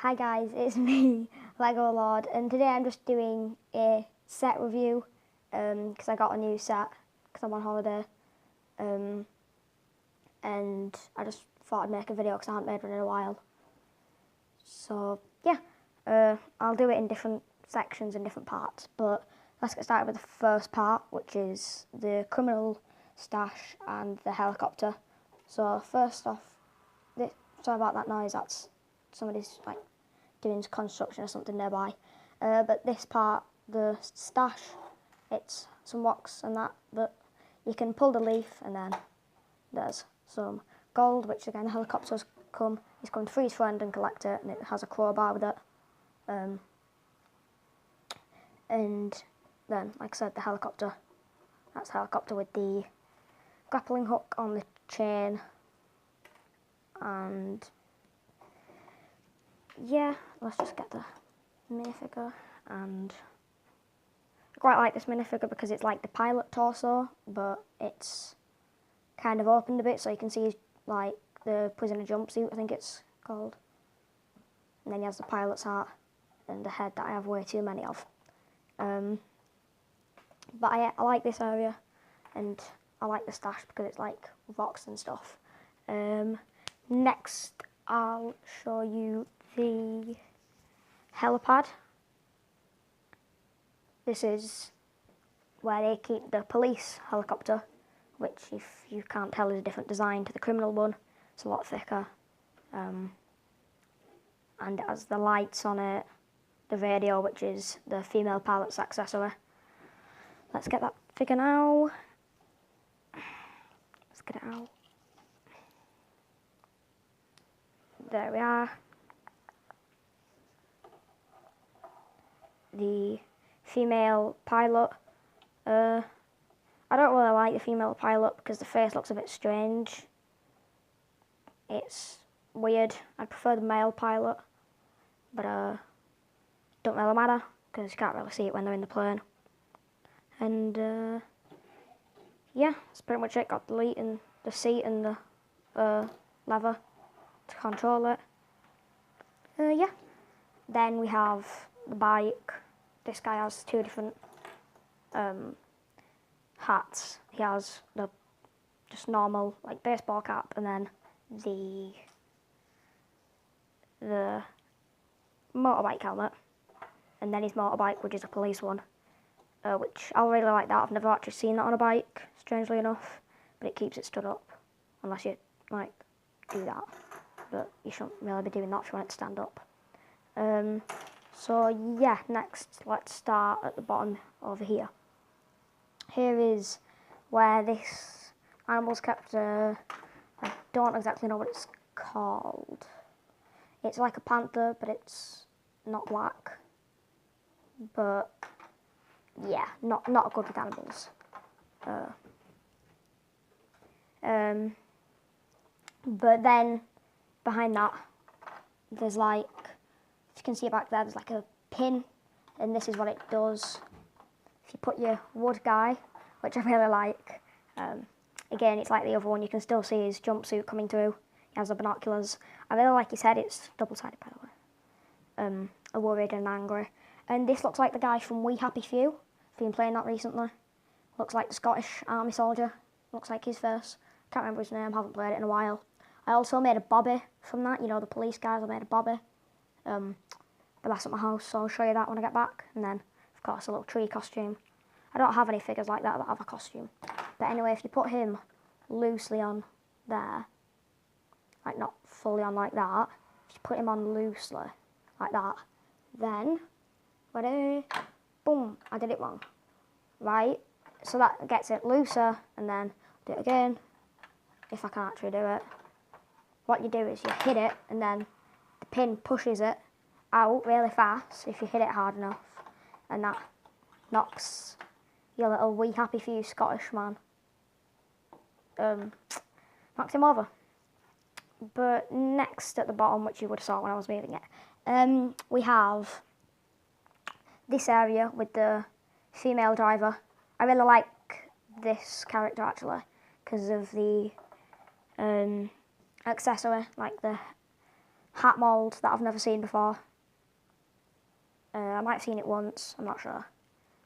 Hi guys, it's me, Lego Lord, and today I'm just doing a set review because I got a new set because I'm on holiday, and I just thought I'd make a video because I haven't made one in a while. So yeah, I'll do it in different sections and different parts, but let's get started with the first part, which is the criminal stash and the helicopter. So first off, sorry about that noise, that's somebody's like doing construction or something nearby. But this part, the stash, it's some rocks and that, but you can pull the leaf and then there's some gold, which again the helicopter's come. He's come to free his friend and collect it, and it has a crowbar with it. And then, like I said, the helicopter. That's the helicopter with the grappling hook on the chain. And yeah, let's just get the minifigure. And I quite like this minifigure because it's like the pilot torso, but it's kind of opened a bit so you can see like the prisoner jumpsuit, I think it's called. And then he has the pilot's hat and the head that I have way too many of. But I like this area, and I like the stash because it's like rocks and stuff. Next, I'll show you the helipad. This is where they keep the police helicopter, which, if you can't tell, is a different design to the criminal one. It's a lot thicker, and it has the lights on it, the radio, which is the female pilot's accessory. Let's get that figure now. Let's get it out. There we are. The female pilot. I don't really like the female pilot because the face looks a bit strange. It's weird. I prefer the male pilot, but don't really matter because you can't really see it when they're in the plane. And yeah, that's pretty much it. Got the seat and the lever to control it. Yeah. Then we have the bike. This guy has two different hats. He has the just normal like baseball cap, and then the motorbike helmet, and then his motorbike, which is a police one, which I really like that. I've never actually seen that on a bike, strangely enough, but it keeps it stood up, unless you like do that, but you shouldn't really be doing that if you want it to stand up. So yeah, next let's start at the bottom over here. Here is where this animal's kept. I don't exactly know what it's called. It's like a panther, but it's not black. But yeah, not good with animals. But then behind that, there's like, if you can see it back there, there's like a pin, and this is what it does. If you put your wood guy, which I really like, again, it's like the other one, you can still see his jumpsuit coming through. He has the binoculars. I really like his head, it's double-sided, by the way. Worried and angry. And this looks like the guy from We Happy Few. I've been playing that recently. Looks like the Scottish army soldier. Looks like his face. Can't remember his name, haven't played it in a while. I also made a Bobby from that, you know, the police guys, I made a Bobby. But that's at my house, so I'll show you that when I get back. And then, of course, a little tree costume. I don't have any figures like that have a costume. But anyway, if you put him loosely on there, like not fully on like that, if you put him on loosely, like that, then, ready, boom, I did it wrong. Right, so that gets it looser, and then do it again, if I can actually do it. What you do is you hit it, and then the pin pushes it out really fast if you hit it hard enough, and that knocks your little We Happy Few Scottish man, knocks him over. But next at the bottom, which you would have saw when I was moving it, we have this area with the female driver. I really like this character actually because of the accessory, like the hat mould that I've never seen before. I might have seen it once, I'm not sure.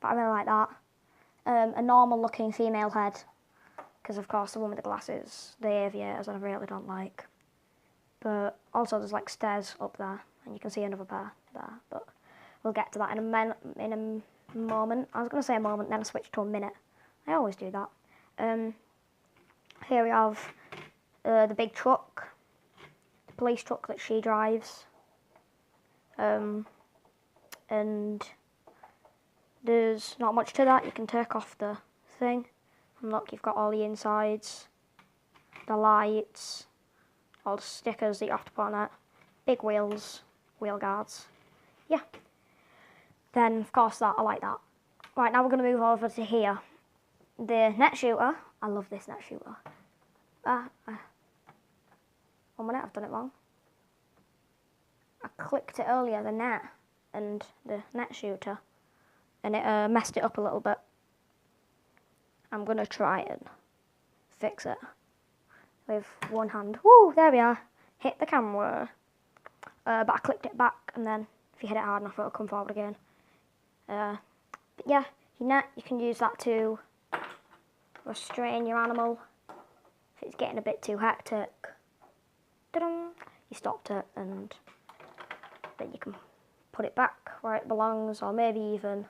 But I really like that. A normal looking female head, because of course the one with the glasses, the aviators, I really don't like. But also there's like stairs up there, and you can see another pair there, but we'll get to that in a moment. I was going to say a moment, then I switched to a minute. I always do that. Here we have the big truck, the police truck that she drives. And there's not much to that. You can take off the thing, and look, you've got all the insides, the lights, all the stickers that you have to put on it, big wheels, wheel guards. Yeah. Then, of course, I like that. Right, now we're going to move over to here. The net shooter. I love this net shooter. 1 minute, I've done it wrong. I clicked it earlier, the net and the net shooter, and it messed it up a little bit. I'm going to try and fix it with one hand. Woo, there we are. Hit the camera. But I clicked it back, and then if you hit it hard enough, it'll come forward again. But yeah, your net, you can use that to restrain your animal if it's getting a bit too hectic. Ta-dum! You stopped it, and then you can put it back where it belongs, or maybe even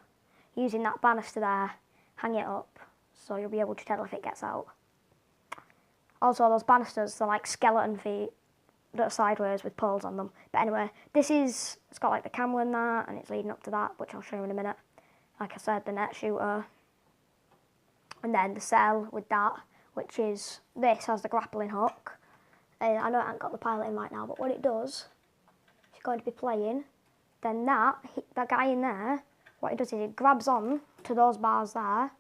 using that banister there, hang it up so you'll be able to tell if it gets out. Also, those banisters, they're like skeleton feet that are sideways with poles on them. But anyway, it's got like the camera in there, and it's leading up to that, which I'll show you in a minute. Like I said, the net shooter, and then the cell with that, which is, this has the grappling hook. And I know I haven't got the pilot in right now, but what it does, if you're going to be playing, then that guy in there, what it does is it grabs on to those bars there,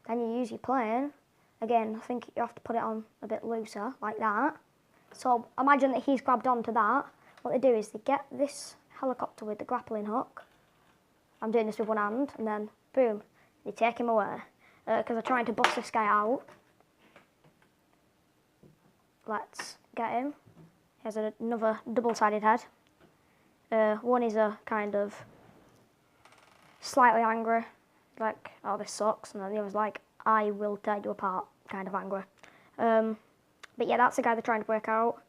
then you use your plane. Again, I think you have to put it on a bit looser, like that. So imagine that he's grabbed onto that. What they do is they get this helicopter with the grappling hook. I'm doing this with one hand, and then boom, they take him away. Because they're trying to bust this guy out. Let's get him. Here's another double-sided head. One is a kind of slightly angry, like, oh, this sucks, and then the other's like, I will tear you apart, kind of angry. But yeah, that's the guy they're trying to break out.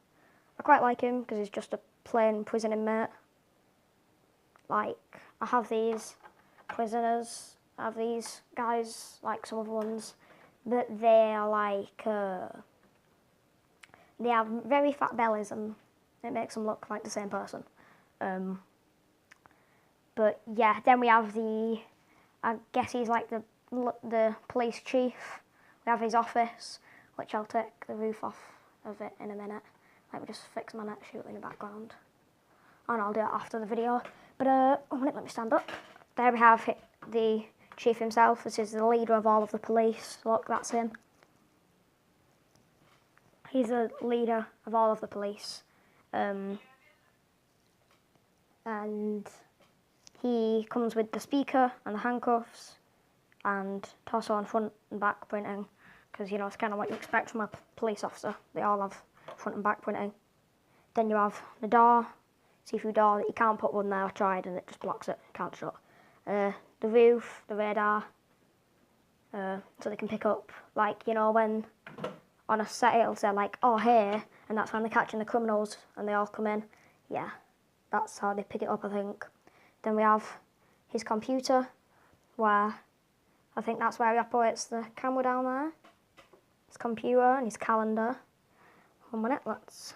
I quite like him because he's just a plain prison inmate. Like, I have these prisoners, I have these guys, like some other ones, but they are like, they have very fat bellies, and it makes them look like the same person. But yeah, then we have I guess he's like the police chief. We have his office, which I'll take the roof off of it in a minute. Like, we just fix my net shooter in the background. And I'll do it after the video. But, 1 minute, let me stand up. There we have the chief himself. This is the leader of all of the police. Look, that's him. He's the leader of all of the police. And he comes with the speaker and the handcuffs and torso and front and back printing, because, you know, it's kind of what you expect from a police officer. They all have front and back printing. Then you have the door, see-through door that you can't put one there. I tried and it just blocks it, can't shut. The roof, the radar, so they can pick up, like, you know, when on a set it'll say like, oh, here, and that's when they're catching the criminals and they all come in. Yeah, that's how they pick it up, I think. Then we have his computer, where I think that's where he operates the camera down there. His computer and his calendar. 1 minute, let's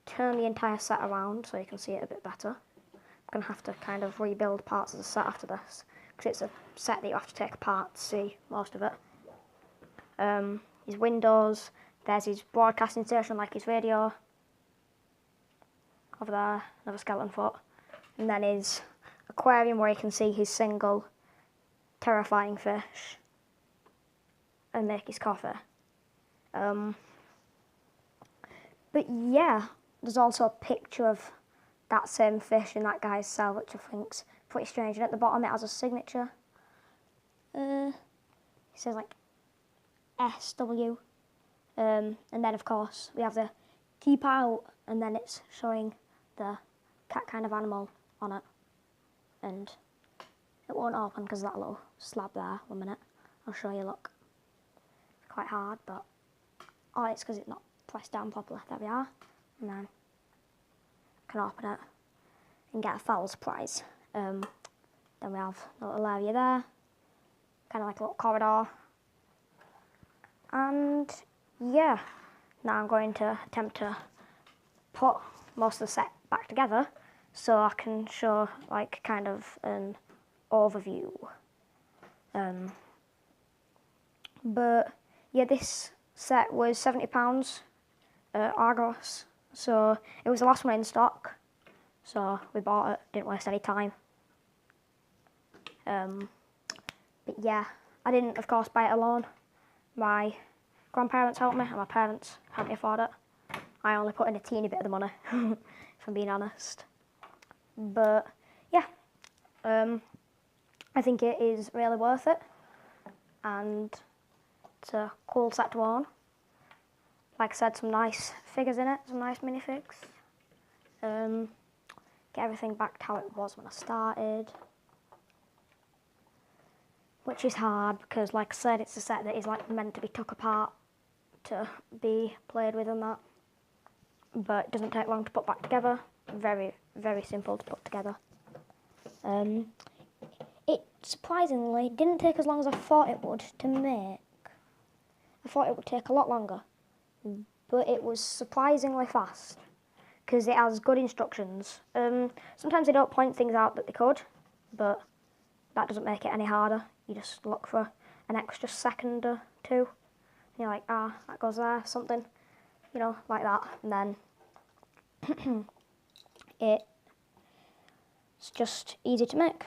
turn the entire set around so you can see it a bit better. I'm going to have to kind of rebuild parts of the set after this, because it's a set that you have to take apart to see most of it. His windows, there's his broadcasting station, like his radio. Over there, another skeleton foot. And then his aquarium, where you can see his single terrifying fish and make his coffee. But yeah, there's also a picture of that same fish in that guy's cell, which I think's pretty strange. And at the bottom it has a signature. It says like SW. And then of course we have the keep out, and then it's showing the cat kind of animal on it, and it won't open because that little slab there. 1 minute, I'll show you. Look, it's quite hard, but oh, it's because it's not pressed down properly. There we are, and then I can open it and get a fowl surprise. Then we have a little area there, kind of like a little corridor, and yeah, now I'm going to attempt to put most of the set back together so I can show like kind of an overview. But yeah, this set was £70 at Argos, so it was the last one in stock, so we bought it, didn't waste any time. But yeah, I didn't of course buy it alone. My grandparents helped me and my parents helped me afford it. I only put in a teeny bit of the money, if I'm being honest. But yeah, I think it is really worth it, and it's a cool set to own. Like I said, some nice figures in it, some nice minifigs. Get everything back to how it was when I started, which is hard because, like I said, it's a set that is like meant to be took apart to be played with and that. But it doesn't take long to put back together. Very, very simple to put together. It surprisingly didn't take as long as I thought it would to make. I thought it would take a lot longer, but it was surprisingly fast because it has good instructions. Sometimes they don't point things out that they could, but that doesn't make it any harder. You just look for an extra second or two, and you're like, ah, that goes there, something, you know, like that, and then it's just easy to make,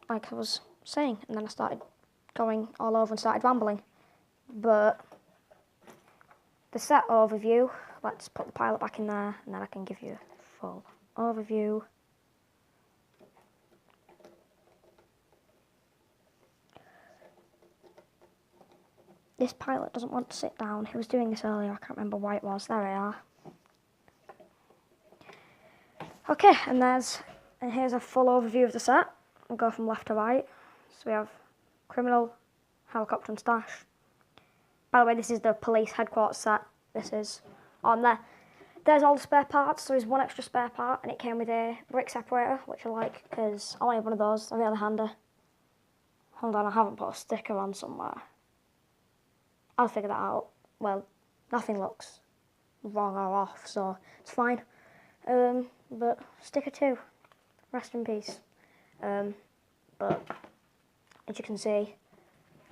like I was saying, and then I started going all over and started rambling. But the set overview, let's put the pilot back in there, and then I can give you a full overview. This pilot doesn't want to sit down. He was doing this earlier, I can't remember why it was. There we are. Okay, and here's a full overview of the set. We'll go from left to right. So we have criminal, helicopter and stash. By the way, this is the police headquarters set. This is on there. There's all the spare parts. So there's one extra spare part, and it came with a brick separator, which I like because I wanted one of those. They're really handy. Hold on, I haven't put a sticker on somewhere. I'll figure that out. Well, nothing looks wrong or off, so it's fine. But sticker 2, rest in peace. But as you can see,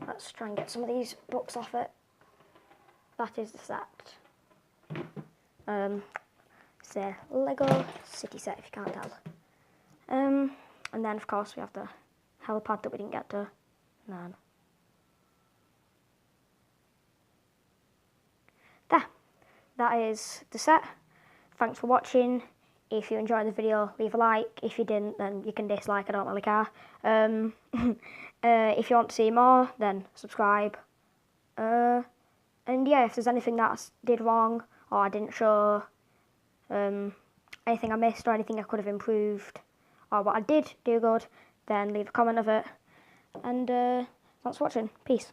let's try and get some of these books off it. That is the set. It's a Lego City set, if you can't tell. And then of course we have the helipad that we didn't get to. And then there. That is the set. Thanks for watching. If you enjoyed the video, leave a like. If you didn't, then you can dislike, I don't really care. If you want to see more, then subscribe. And yeah, if there's anything that I did wrong, or I didn't show, anything I missed, or anything I could have improved, or what I did do good, then leave a comment of it. And thanks for watching. Peace.